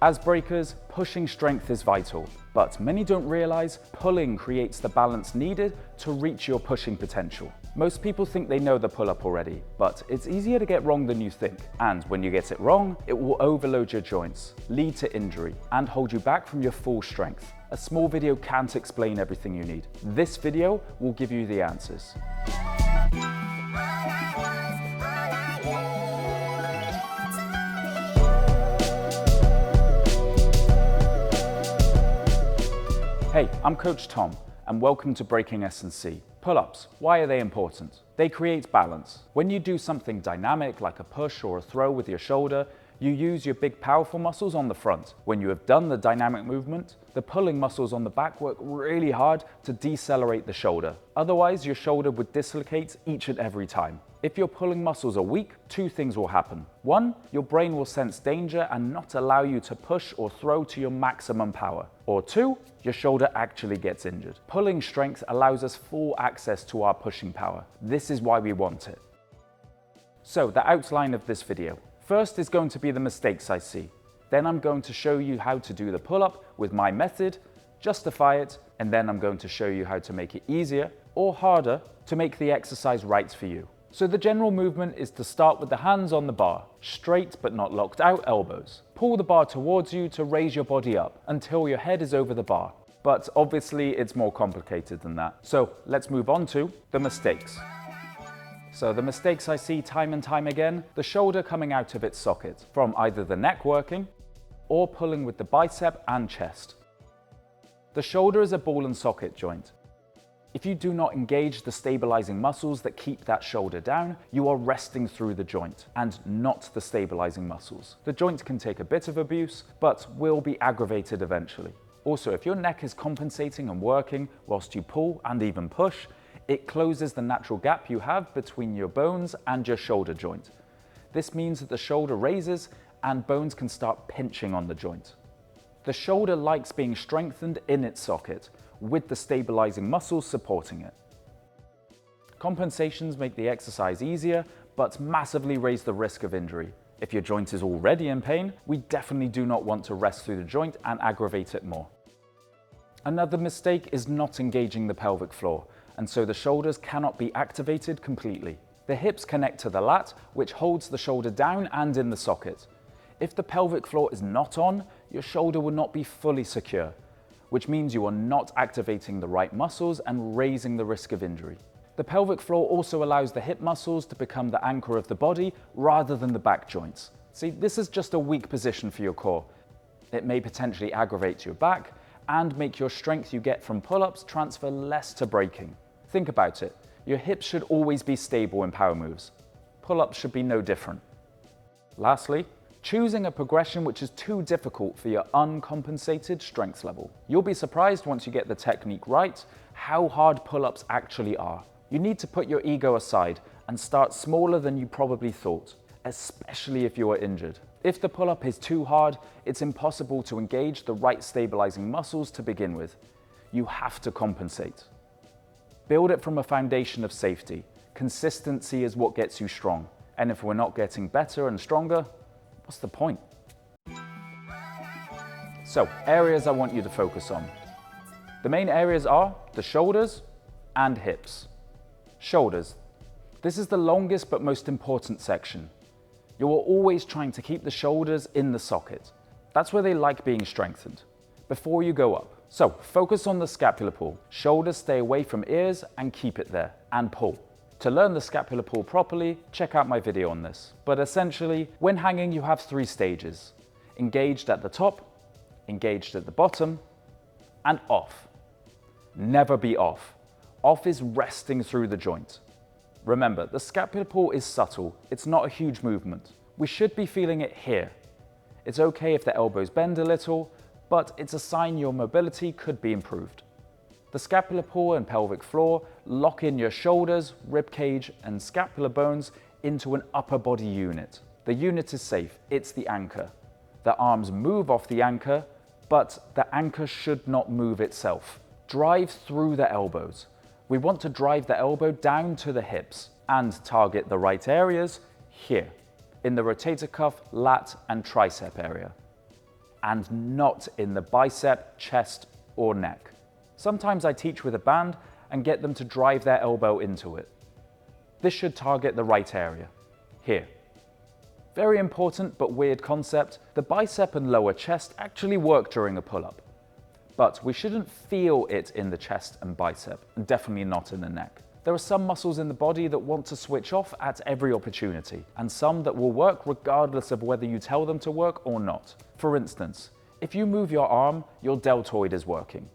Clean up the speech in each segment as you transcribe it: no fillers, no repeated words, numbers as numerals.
As breakers, pushing strength is vital, but many don't realize pulling creates the balance needed to reach your pushing potential. Most people think they know the pull-up already, but it's easier to get wrong than you think. And when you get it wrong, it will overload your joints, lead to injury, and hold you back from your full strength. A small video can't explain everything you need. This video will give you the answers. Hey, I'm Coach Tom, and welcome to Breaking S&C. Pull-ups, why are they important? They create balance. When you do something dynamic like a push or a throw with your shoulder, you use your big powerful muscles on the front. When you have done the dynamic movement, the pulling muscles on the back work really hard to decelerate the shoulder. Otherwise, your shoulder would dislocate each and every time. If your pulling muscles are weak, two things will happen. One, your brain will sense danger and not allow you to push or throw to your maximum power. Or two, your shoulder actually gets injured. Pulling strength allows us full access to our pushing power. This is why we want it. So, the outline of this video. First is going to be the mistakes I see. Then I'm going to show you how to do the pull-up with my method, justify it, and then I'm going to show you how to make it easier or harder to make the exercise right for you. So the general movement is to start with the hands on the bar, straight but not locked out elbows. Pull the bar towards you to raise your body up until your head is over the bar. But obviously it's more complicated than that. So let's move on to the mistakes. So the mistakes I see time and time again, the shoulder coming out of its socket from either the neck working or pulling with the bicep and chest. The shoulder is a ball and socket joint. If you do not engage the stabilizing muscles that keep that shoulder down, you are resting through the joint and not the stabilizing muscles. The joint can take a bit of abuse, but will be aggravated eventually. Also, if your neck is compensating and working whilst you pull and even push, it closes the natural gap you have between your bones and your shoulder joint. This means that the shoulder raises and bones can start pinching on the joint. The shoulder likes being strengthened in its socket, with the stabilizing muscles supporting it. Compensations make the exercise easier, but massively raise the risk of injury. If your joint is already in pain, we definitely do not want to rest through the joint and aggravate it more. Another mistake is not engaging the pelvic floor, and so the shoulders cannot be activated completely. The hips connect to the lat, which holds the shoulder down and in the socket. If the pelvic floor is not on, your shoulder will not be fully secure, which means you are not activating the right muscles and raising the risk of injury. The pelvic floor also allows the hip muscles to become the anchor of the body rather than the back joints. See, this is just a weak position for your core. It may potentially aggravate your back and make your strength you get from pull-ups transfer less to breaking. Think about it. Your hips should always be stable in power moves. Pull-ups should be no different. Lastly, choosing a progression which is too difficult for your uncompensated strength level. You'll be surprised once you get the technique right, how hard pull-ups actually are. You need to put your ego aside and start smaller than you probably thought, especially if you are injured. If the pull-up is too hard, it's impossible to engage the right stabilizing muscles to begin with. You have to compensate. Build it from a foundation of safety. Consistency is what gets you strong. And if we're not getting better and stronger, what's the point? So, areas I want you to focus on. The main areas are the shoulders and hips. Shoulders. This is the longest but most important section. You are always trying to keep the shoulders in the socket. That's where they like being strengthened, before you go up. So, focus on the scapular pull. Shoulders stay away from ears and keep it there, and pull. To learn the scapular pull properly, check out my video on this. But essentially, when hanging, you have three stages. Engaged at the top, engaged at the bottom, and off. Never be off. Off is resting through the joint. Remember, the scapular pull is subtle. It's not a huge movement. We should be feeling it here. It's okay if the elbows bend a little, but it's a sign your mobility could be improved. The scapular pull and pelvic floor lock in your shoulders, rib cage, and scapular bones into an upper body unit. The unit is safe, it's the anchor. The arms move off the anchor, but the anchor should not move itself. Drive through the elbows. We want to drive the elbow down to the hips and target the right areas here, in the rotator cuff, lat, and tricep area. and not in the bicep, chest, or neck. Sometimes I teach with a band and get them to drive their elbow into it. This should target the right area, here. Very important but weird concept, the bicep and lower chest actually work during a pull-up. But we shouldn't feel it in the chest and bicep, and definitely not in the neck. There are some muscles in the body that want to switch off at every opportunity, and some that will work regardless of whether you tell them to work or not. For instance, if you move your arm, your deltoid is working.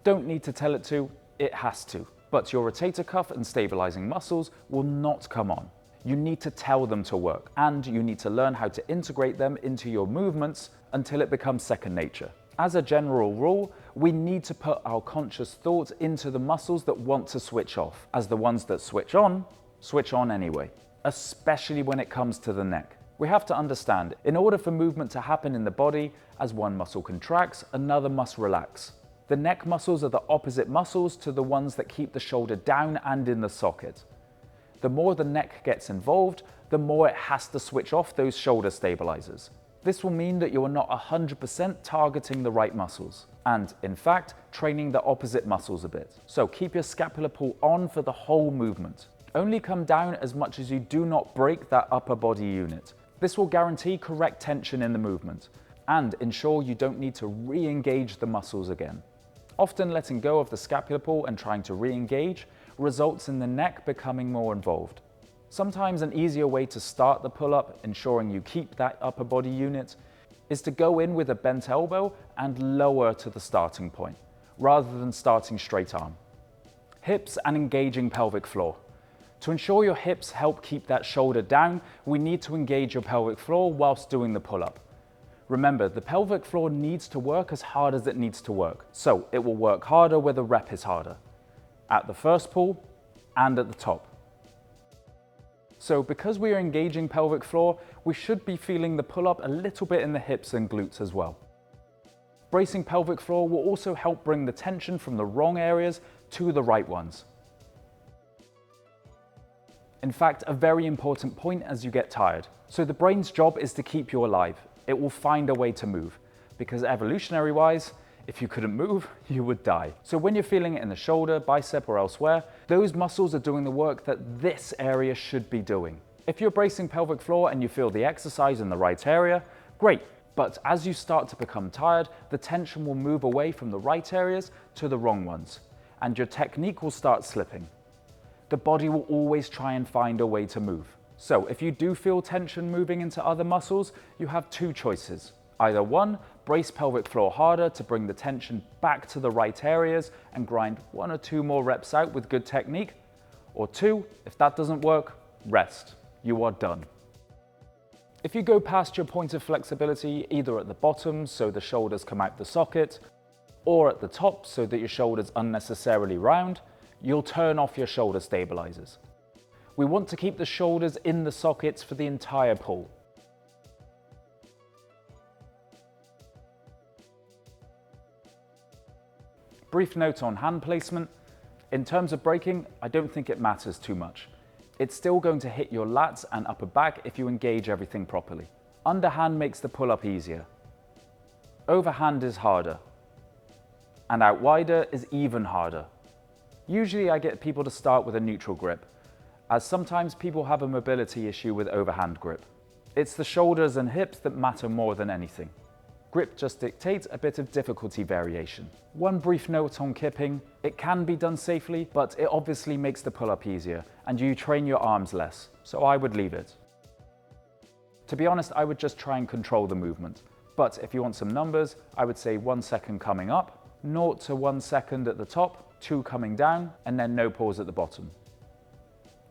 Don't need to tell it to, it has to. But your rotator cuff and stabilizing muscles will not come on. You need to tell them to work, and you need to learn how to integrate them into your movements until it becomes second nature. As a general rule, we need to put our conscious thoughts into the muscles that want to switch off, as the ones that switch on anyway, especially when it comes to the neck. We have to understand, in order for movement to happen in the body, as one muscle contracts, another must relax. The neck muscles are the opposite muscles to the ones that keep the shoulder down and in the socket. The more the neck gets involved, the more it has to switch off those shoulder stabilizers. This will mean that you are not 100% targeting the right muscles, and in fact, training the opposite muscles a bit. So keep your scapular pull on for the whole movement. Only come down as much as you do not break that upper body unit. This will guarantee correct tension in the movement, and ensure you don't need to re-engage the muscles again. Often letting go of the scapular pull and trying to re-engage results in the neck becoming more involved. Sometimes an easier way to start the pull-up, ensuring you keep that upper body unit, is to go in with a bent elbow and lower to the starting point, rather than starting straight arm. Hips and engaging pelvic floor. To ensure your hips help keep that shoulder down, we need to engage your pelvic floor whilst doing the pull-up. Remember, the pelvic floor needs to work as hard as it needs to work, so it will work harder where the rep is harder, at the first pull and at the top. So because we are engaging pelvic floor, we should be feeling the pull-up a little bit in the hips and glutes as well. Bracing pelvic floor will also help bring the tension from the wrong areas to the right ones. In fact, a very important point as you get tired. So the brain's job is to keep you alive. It will find a way to move, because evolutionary-wise, if you couldn't move, you would die. So when you're feeling it in the shoulder, bicep, or elsewhere, those muscles are doing the work that this area should be doing. If you're bracing pelvic floor and you feel the exercise in the right area, great. But as you start to become tired, the tension will move away from the right areas to the wrong ones, and your technique will start slipping. The body will always try and find a way to move. So if you do feel tension moving into other muscles, you have two choices. Either one, brace pelvic floor harder to bring the tension back to the right areas and grind 1 or 2 more reps out with good technique. Or 2, if that doesn't work, rest. You are done. If you go past your point of flexibility, either at the bottom so the shoulders come out the socket, or at the top so that your shoulders unnecessarily round, you'll turn off your shoulder stabilizers. We want to keep the shoulders in the sockets for the entire pull. Brief note on hand placement. In terms of braking, I don't think it matters too much. It's still going to hit your lats and upper back if you engage everything properly. Underhand makes the pull-up easier. Overhand is harder. And out wider is even harder. Usually I get people to start with a neutral grip, as sometimes people have a mobility issue with overhand grip. It's the shoulders and hips that matter more than anything. Grip just dictates a bit of difficulty variation. One brief note on kipping, it can be done safely, but it obviously makes the pull-up easier and you train your arms less, so I would leave it. To be honest, I would just try and control the movement. But if you want some numbers, I would say 1 second coming up, 0 to 1 second at the top, 2 coming down, and then no pause at the bottom.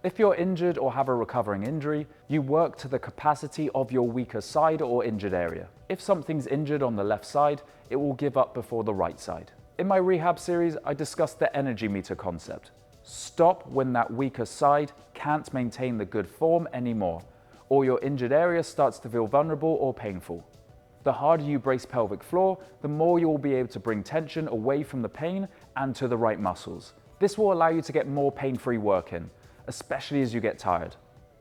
If you're injured or have a recovering injury, you work to the capacity of your weaker side or injured area. If something's injured on the left side, it will give up before the right side. In my rehab series, I discussed the energy meter concept. Stop when that weaker side can't maintain the good form anymore, or your injured area starts to feel vulnerable or painful. The harder you brace pelvic floor, the more you will be able to bring tension away from the pain and to the right muscles. This will allow you to get more pain-free work in, especially as you get tired.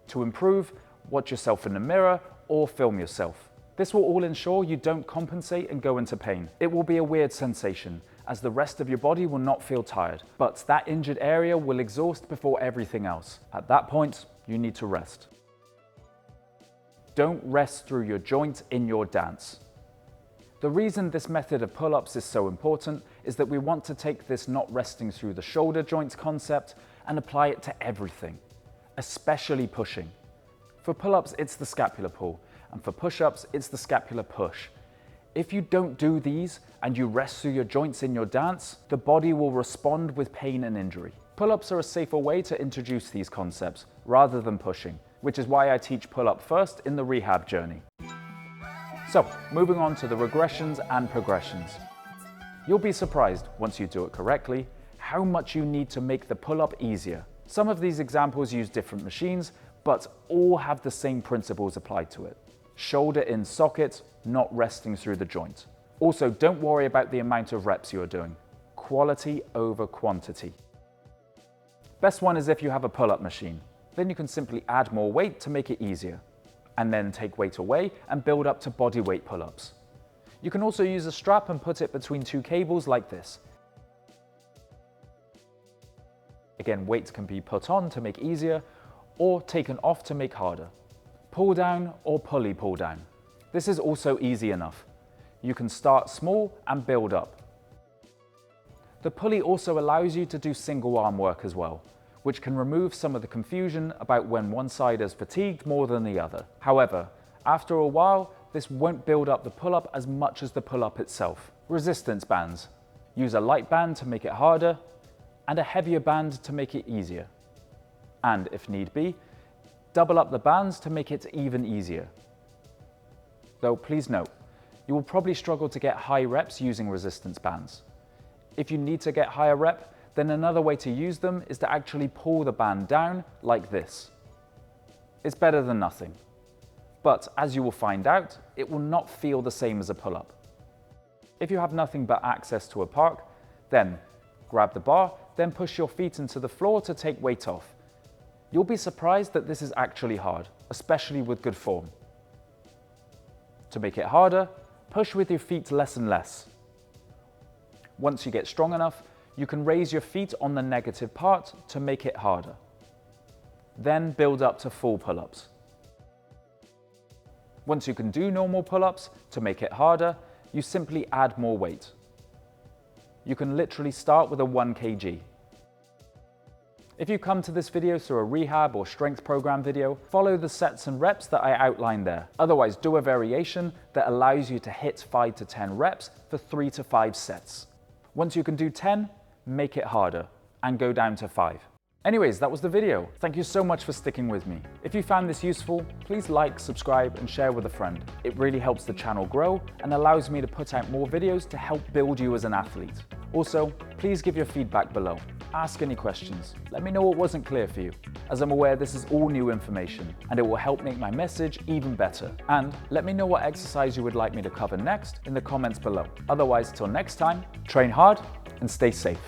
To improve, watch yourself in the mirror or film yourself. This will all ensure you don't compensate and go into pain. It will be a weird sensation, as the rest of your body will not feel tired, but that injured area will exhaust before everything else. At that point, you need to rest. Don't rest through your joint in your dance. The reason this method of pull-ups is so important is that we want to take this not resting through the shoulder joints concept and apply it to everything, especially pushing. For pull-ups, it's the scapular pull, and for push-ups, it's the scapular push. If you don't do these and you rest through your joints in your dance, the body will respond with pain and injury. Pull-ups are a safer way to introduce these concepts rather than pushing, which is why I teach pull-up first in the rehab journey. So, moving on to the regressions and progressions. You'll be surprised, once you do it correctly, how much you need to make the pull-up easier. Some of these examples use different machines, but all have the same principles applied to it. Shoulder in socket, not resting through the joint. Also, don't worry about the amount of reps you're doing. Quality over quantity. Best one is if you have a pull-up machine. Then you can simply add more weight to make it easier, and then take weight away and build up to body weight pull-ups. You can also use a strap and put it between two cables like this. Again, weights can be put on to make easier or taken off to make harder. Pull down or pulley pull down. This is also easy enough. You can start small and build up. The pulley also allows you to do single arm work as well, which can remove some of the confusion about when one side is fatigued more than the other. However, after a while, this won't build up the pull-up as much as the pull-up itself. Resistance bands. Use a light band to make it harder, and a heavier band to make it easier. And if need be, double up the bands to make it even easier. Though please note, you will probably struggle to get high reps using resistance bands. If you need to get higher rep, then another way to use them is to actually pull the band down like this. It's better than nothing. But as you will find out, it will not feel the same as a pull-up. If you have nothing but access to a park, then grab the bar, then push your feet into the floor to take weight off. You'll be surprised that this is actually hard, especially with good form. To make it harder, push with your feet less and less. Once you get strong enough, you can raise your feet on the negative part to make it harder. Then build up to full pull-ups. Once you can do normal pull-ups, to make it harder, you simply add more weight. You can literally start with a 1 kg. If you come to this video through a rehab or strength program video, follow the sets and reps that I outlined there. Otherwise, do a variation that allows you to hit 5 to 10 reps for 3 to 5 sets. Once you can do 10, make it harder and go down to 5. Anyways, that was the video. Thank you so much for sticking with me. If you found this useful, please like, subscribe, and share with a friend. It really helps the channel grow and allows me to put out more videos to help build you as an athlete. Also, please give your feedback below. Ask any questions. Let me know what wasn't clear for you, as I'm aware this is all new information and it will help make my message even better. And let me know what exercise you would like me to cover next in the comments below. Otherwise, till next time, train hard and stay safe.